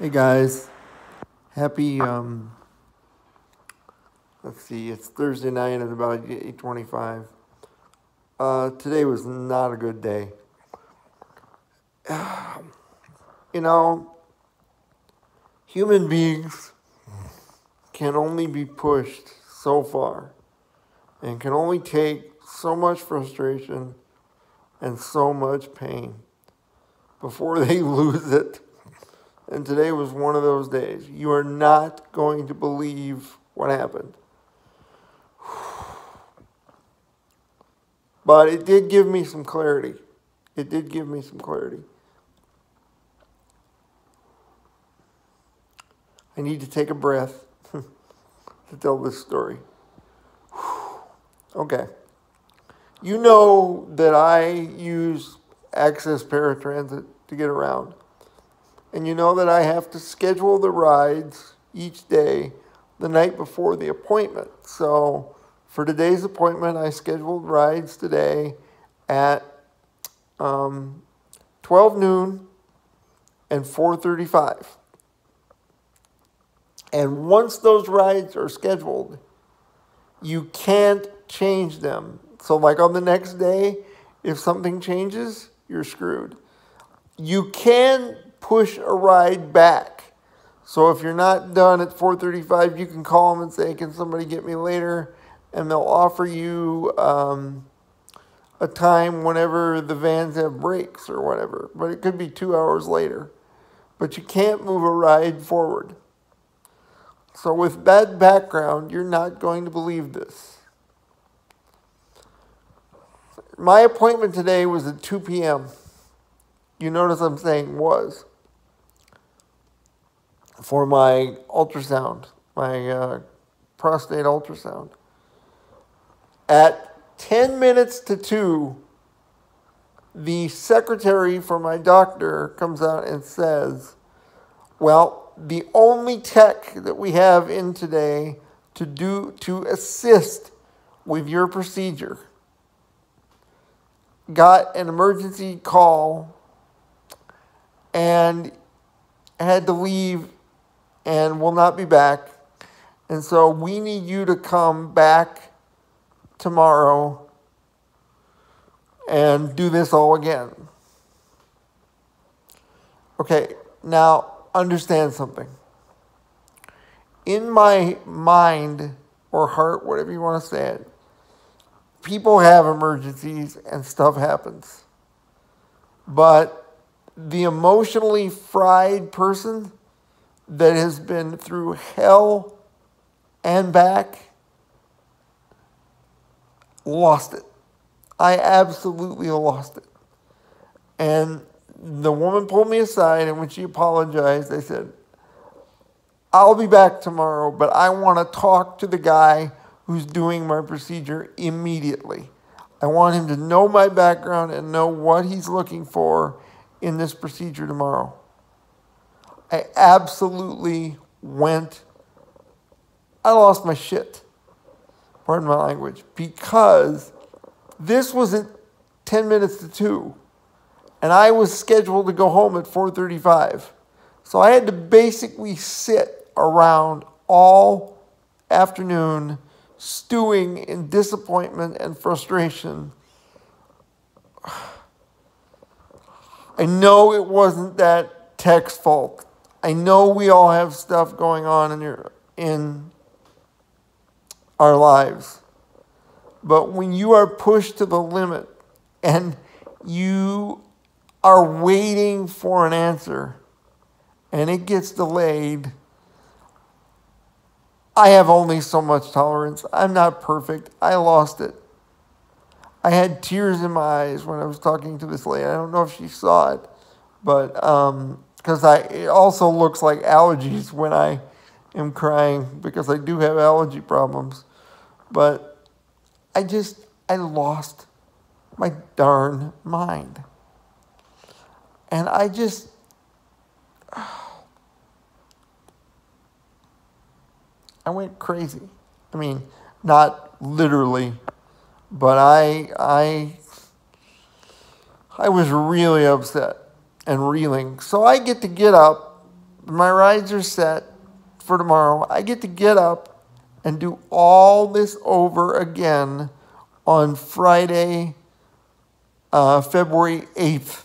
Hey guys, happy let's see, it's Thursday night at about 8:25. Today was not a good day. You know, human beings can only be pushed so far and can only take so much frustration and so much pain before they lose it. And today was one of those days. You are not going to believe what happened. But it did give me some clarity. It did give me some clarity. I need to take a breath to tell this story. Okay. You know that I use Access Paratransit to get around. And you know that I have to schedule the rides each day the night before the appointment. So for today's appointment, I scheduled rides today at 12 noon and 4:35. And once those rides are scheduled, you can't change them. So like on the next day, if something changes, you're screwed. You can push a ride back. So if you're not done at 4:35, you can call them and say, "Can somebody get me later?" And they'll offer you a time whenever the vans have breaks or whatever. But it could be 2 hours later. But you can't move a ride forward. So with that background, you're not going to believe this. My appointment today was at 2 p.m. You notice I'm saying was. For my ultrasound, my prostate ultrasound. At 10 minutes to 2, the secretary for my doctor comes out and says, well, the only tech that we have in today to assist with your procedure got an emergency call and had to leave and will not be back. And so we need you to come back tomorrow and do this all again. Okay, now understand something. In my mind or heart, whatever you want to say it, people have emergencies and stuff happens. But the emotionally fried person that has been through hell and back lost it. I absolutely lost it. And the woman pulled me aside, and when she apologized, I said, I'll be back tomorrow, but I want to talk to the guy who's doing my procedure immediately. I want him to know my background and know what he's looking for in this procedure tomorrow. I absolutely I lost my shit, pardon my language, because this was at 10 minutes to 2, and I was scheduled to go home at 4:35. So I had to basically sit around all afternoon stewing in disappointment and frustration. I know it wasn't that tech's fault. I know we all have stuff going on in our lives. But when you are pushed to the limit and you are waiting for an answer and it gets delayed, I have only so much tolerance. I'm not perfect. I lost it. I had tears in my eyes when I was talking to this lady. I don't know if she saw it, but because it also looks like allergies when I am crying because I do have allergy problems. But I lost my darn mind. And I went crazy. I mean, not literally, but I was really upset and reeling. So I get to get up my rides are set for tomorrow. I get to get up and do all this over again on Friday, February 8th.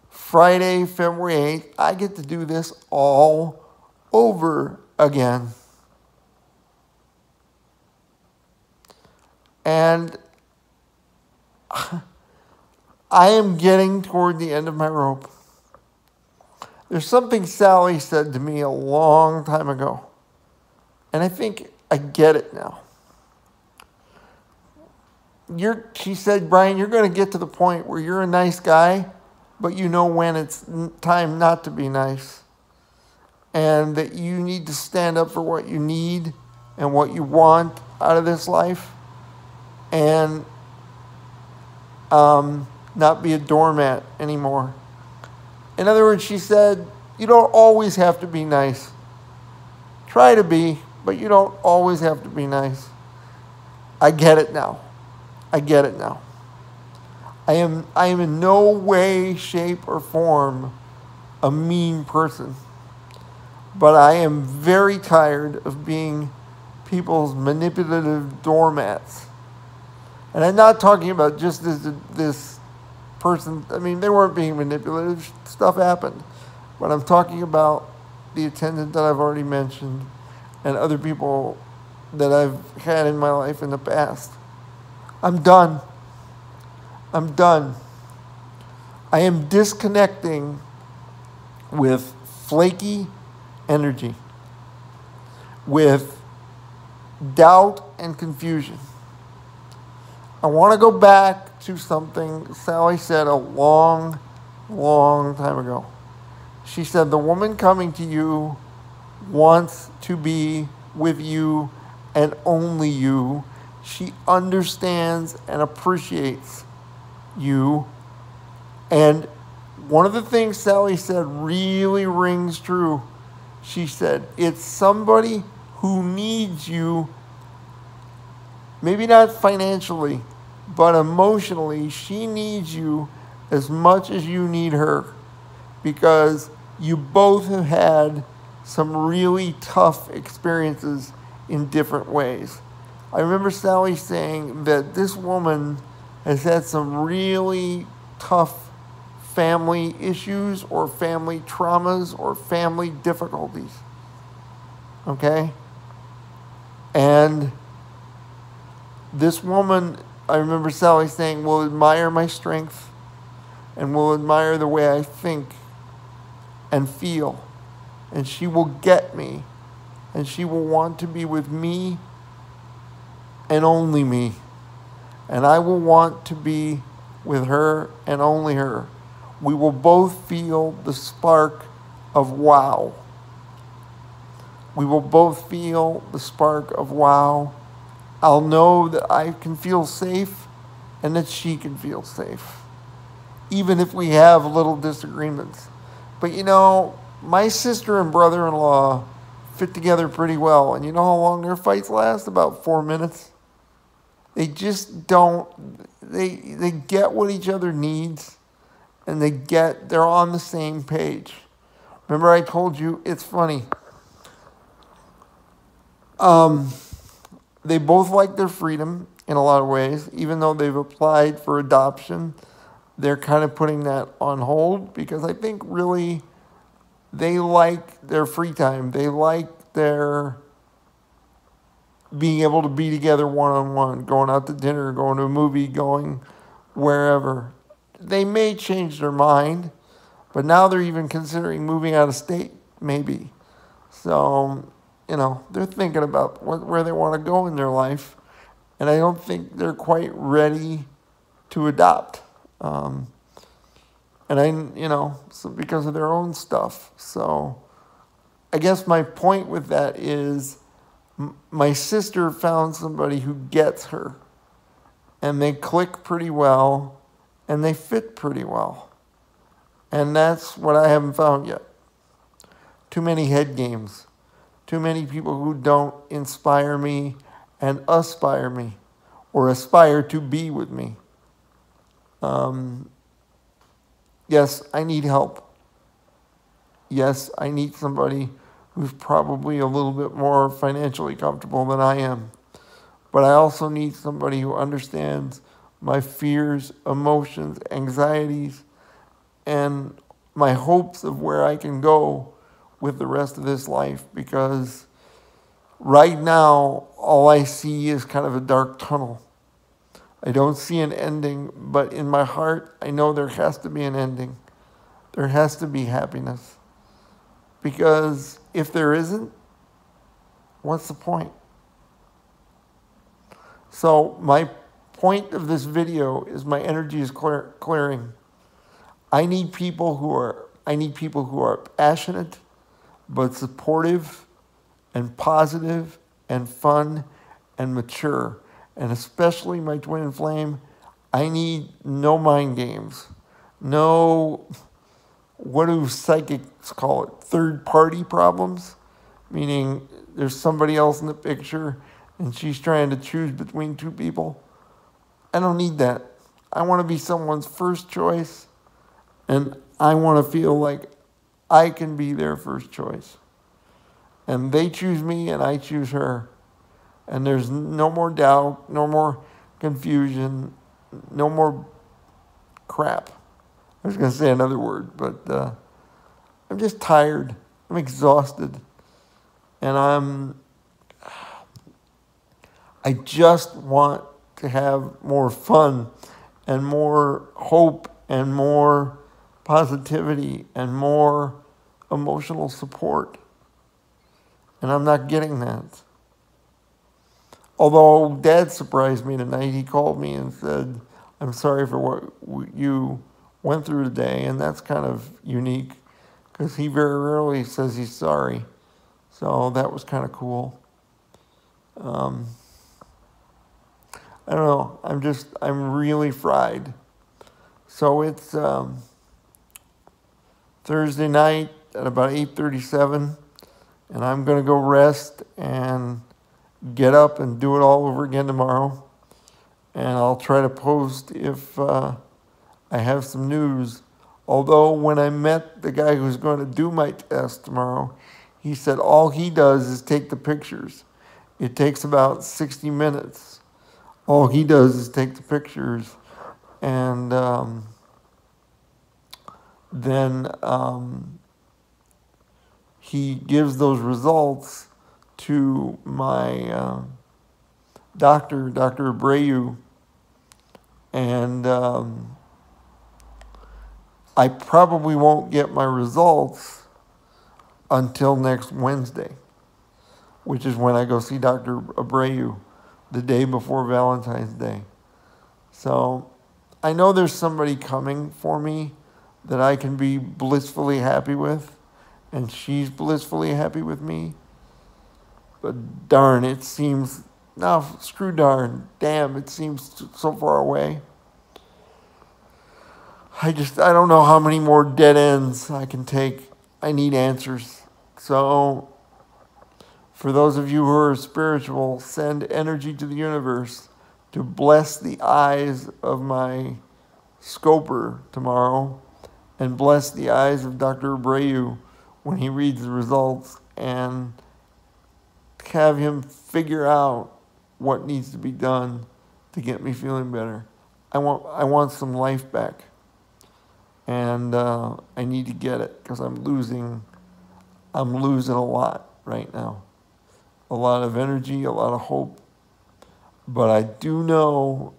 Friday, February 8th, I get to do this all over again. And I am getting toward the end of my rope. There's something Sally said to me a long time ago, and I think I get it now. She said, Brian, you're going to get to the point where you're a nice guy, but you know when it's time not to be nice. And that you need to stand up for what you need and what you want out of this life. And not be a doormat anymore. In other words, she said, you don't always have to be nice. Try to be, but you don't always have to be nice. I get it now. I get it now. I am in no way, shape, or form a mean person. But I am very tired of being people's manipulative doormats. And I'm not talking about just this person. I mean, they weren't being manipulative. Stuff happened. But I'm talking about the attendant that I've already mentioned and other people that I've had in my life in the past. I'm done. I'm done. I am disconnecting with flaky energy, with doubt and confusion. I want to go back to something Sally said a long, long time ago. She said, the woman coming to you wants to be with you and only you. She understands and appreciates you. And one of the things Sally said really rings true. She said, it's somebody who needs you, maybe not financially, but emotionally. She needs you as much as you need her, because you both have had some really tough experiences in different ways. I remember Sally saying that this woman has had some really tough family issues or family traumas or family difficulties. Okay? And this woman, I remember Sally saying, will admire my strength and will admire the way I think and feel. And she will get me. And she will want to be with me and only me. And I will want to be with her and only her. We will both feel the spark of wow. We will both feel the spark of wow. I'll know that I can feel safe and that she can feel safe, even if we have little disagreements. But you know, my sister and brother-in-law fit together pretty well. And you know how long their fights last? About 4 minutes. They just don't, they get what each other needs, and they're on the same page. Remember I told you, it's funny. They both like their freedom in a lot of ways. Even though they've applied for adoption, they're kind of putting that on hold, because I think really they like their free time. They like their being able to be together one-on-one, going out to dinner, going to a movie, going wherever. They may change their mind, but now they're even considering moving out of state, maybe. So, you know, they're thinking about where they want to go in their life, and I don't think they're quite ready to adopt. And so because of their own stuff. So I guess my point with that is my sister found somebody who gets her, and they click pretty well, and they fit pretty well. And that's what I haven't found yet. Too many head games. Too many people who don't inspire me and aspire me, or aspire to be with me. Yes, I need help. Yes, I need somebody who's probably a little bit more financially comfortable than I am. But I also need somebody who understands my fears, emotions, anxieties, and my hopes of where I can go with the rest of this life. Because right now, all I see is kind of a dark tunnel. I don't see an ending, but in my heart, I know there has to be an ending. There has to be happiness. Because if there isn't, what's the point? So my point of this video is my energy is clearing. I need people who are passionate, but supportive and positive and fun and mature. And especially my twin flame, I need no mind games. No, what do psychics call it? Third-party problems? Meaning there's somebody else in the picture and she's trying to choose between two people. I don't need that. I want to be someone's first choice, and I want to feel like I can be their first choice. And they choose me and I choose her. And there's no more doubt, no more confusion, no more crap. I was going to say another word, but I'm just tired. I'm exhausted. And I just want to have more fun and more hope and more positivity and more emotional support. And I'm not getting that. Although Dad surprised me tonight, he called me and said, I'm sorry for what you went through today. And that's kind of unique because he very rarely says he's sorry. So that was kind of cool. I don't know. I'm really fried. So it's Thursday night at about 8:37, and I'm going to go rest and get up and do it all over again tomorrow. And I'll try to post if I have some news. Although when I met the guy who's going to do my test tomorrow, he said all he does is take the pictures. It takes about 60 minutes. All he does is take the pictures, and then he gives those results to my doctor, Dr. Abreu, and I probably won't get my results until next Wednesday, which is when I go see Dr. Abreu, the day before Valentine's Day. So I know there's somebody coming for me that I can be blissfully happy with, and she's blissfully happy with me. But darn, it seems, no, screw darn, damn, it seems so far away. I don't know how many more dead ends I can take. I need answers. So for those of you who are spiritual, send energy to the universe to bless the eyes of my scoper tomorrow and bless the eyes of Dr. Abreu when he reads the results, and have him figure out what needs to be done to get me feeling better. I want some life back, and I need to get it because I'm losing a lot right now. A lot of energy, a lot of hope. But I do know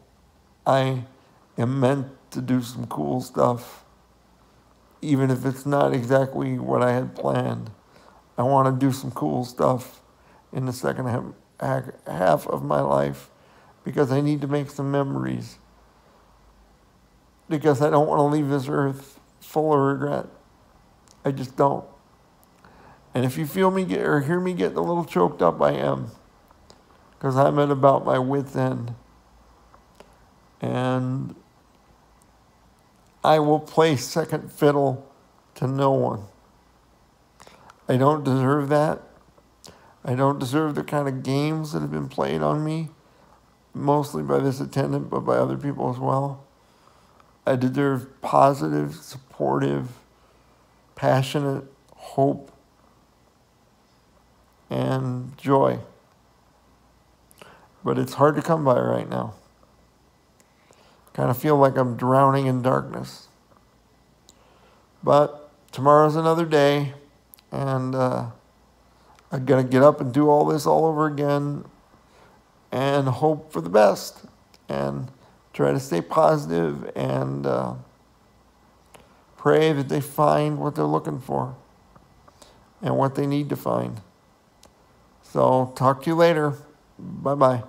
I am meant to do some cool stuff, even if it's not exactly what I had planned. I want to do some cool stuff in the second half of my life because I need to make some memories. Because I don't want to leave this earth full of regret. I just don't. And if you feel me or hear me getting a little choked up, I am. Because I'm at about my wit's end. And I will play second fiddle to no one. I don't deserve that. I don't deserve the kind of games that have been played on me, mostly by this attendant, but by other people as well. I deserve positive, supportive, passionate, hope, and joy. But it's hard to come by right now. Kind of feel like I'm drowning in darkness. But tomorrow's another day, and I'm going to get up and do all this all over again and hope for the best and try to stay positive and pray that they find what they're looking for and what they need to find. So talk to you later. Bye-bye.